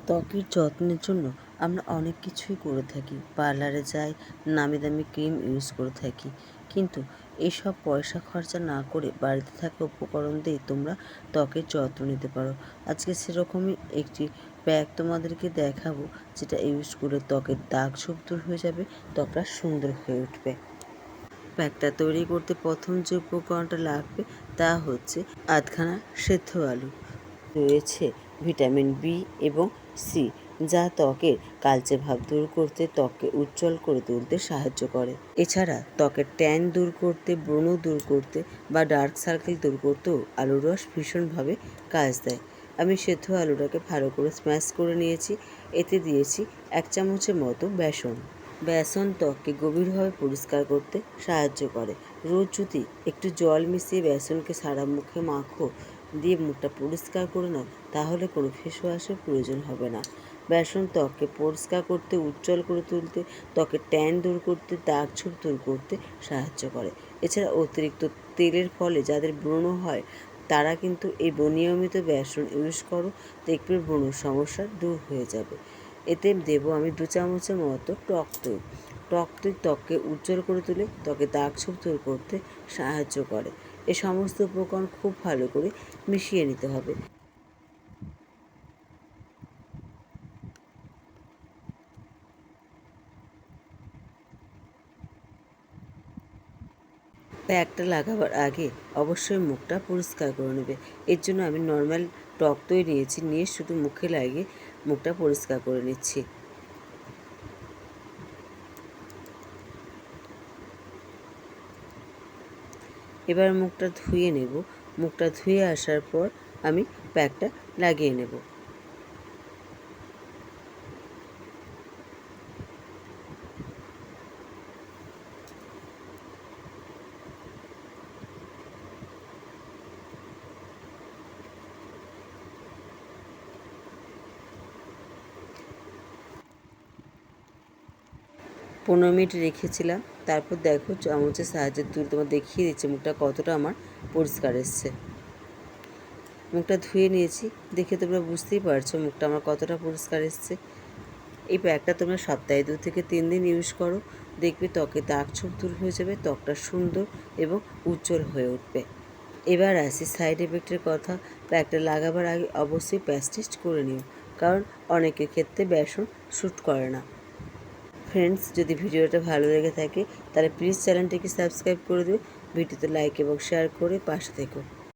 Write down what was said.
ত্বকের যত্নের জন্য আমরা অনেক কিছুই করে থাকি। পার্লারে যাই, নামি দামি ক্রিম ইউজ করে থাকি, কিন্তু এসব পয়সা খরচা না করে বাড়িতে থাকা উপকরণ দিয়ে তোমরা ত্বকের যত্ন নিতে পারো। আজকে সেরকমই একটি প্যাক তোমাদেরকে দেখাবো, যেটা ইউজ করে ত্বকের দাগ ছোপ দূর হয়ে যাবে, ত্বকটা সুন্দর হয়ে উঠবে। প্যাকটা তৈরি করতে প্রথম যে উপকরণটা লাগবে তা হচ্ছে আধখানা সেদ্ধ আলু। রয়েছে ভিটামিন বি এবং সি, যা ত্বকের কালচে ভাব দূর করতে, ত্বককে উজ্জ্বল করে তুলতে সাহায্য করে। এছাড়া ত্বকের ট্যান দূর করতে, ব্রণ দূর করতে বা ডার্ক সার্কেল দূর করতেও আলুর রস ভীষণভাবে কাজ দেয়। আমি সেদ্ধ আলুটাকে ভালো করে স্ম্যাশ করে নিয়েছি। এতে দিয়েছি 1 চামচের মতো বেসন। বেসন ত্বককে গভীরভাবে পরিষ্কার করতে সাহায্য করে। রোজ যদি একটু জল মিশিয়ে বেসনকে সারা মুখে মাখো, দিয়ে মুখটা পরিষ্কার করে নাও, তাহলে কোনো ফেস ওয়াশের প্রয়োজন হবে না। বেসন ত্বককে পরিষ্কার করতে, উজ্জ্বল করে তুলতে, ত্বকের ট্যান দূর করতে, দাগ ছোপ দূর করতে সাহায্য করে। এছাড়া অতিরিক্ত তেলের ফলে যাদের ব্রণ হয়, তারা কিন্তু এই নিয়মিত বেসন ইউজ করো, দেখবে ব্রণর সমস্যা দূর হয়ে যাবে। এতে দেবো আমি 2 চামচের মতো টক দই। টক দই ত্বককে উজ্জ্বল করে তুলে ত্বকে দাগ ছোপ দূর করতে সাহায্য করে। এই সমস্ত উপকরণ খুব ভালো করে মিশিয়ে নিতে হবে। প্যাকটা লাগাবার আগে অবশ্যই মুখটা পরিষ্কার করে নেবে। এর জন্য আমি নর্মাল টক দই নিয়েছি, নিয়ে শুধু মুখে লাগিয়ে মুখটা পরিষ্কার করে নিচ্ছি। এবার মুখটা ধুয়ে নেব। মুখটা ধুয়ে আসার পর আমি প্যাকটা লাগিয়ে নেব। 15 মিনিট রেখেছিলাম। তারপর দেখো চামচের সাহায্যে তুলে তোমার দেখিয়ে দিচ্ছে মুখটা কতটা আমার পরিষ্কার এসছে। মুখটা ধুয়ে নিয়েছি, দেখে তোমরা বুঝতেই পারছো মুখটা আমার কতটা পরিষ্কার এসছে। এই প্যাকটা তোমরা সপ্তাহে 2 থেকে 3 দিন ইউজ করো, দেখবে ত্বকে দাগ ছোপ দূর হয়ে যাবে, ত্বকটা সুন্দর এবং উজ্জ্বল হয়ে উঠবে। এবার আসি সাইড এফেক্টের কথা। প্যাকটা লাগাবার আগে অবশ্যই প্যাচ টেস্ট করে নিও, কারণ অনেকের ক্ষেত্রে বেসন শ্যুট করে না। ফ্রেন্ডস, যদি ভিডিওটা ভালো লেগে থাকে তাহলে প্লিজ চ্যানেলটিকে সাবস্ক্রাইব করে দিও, ভিডিওতে লাইক এবং শেয়ার করে পাশে থেকো।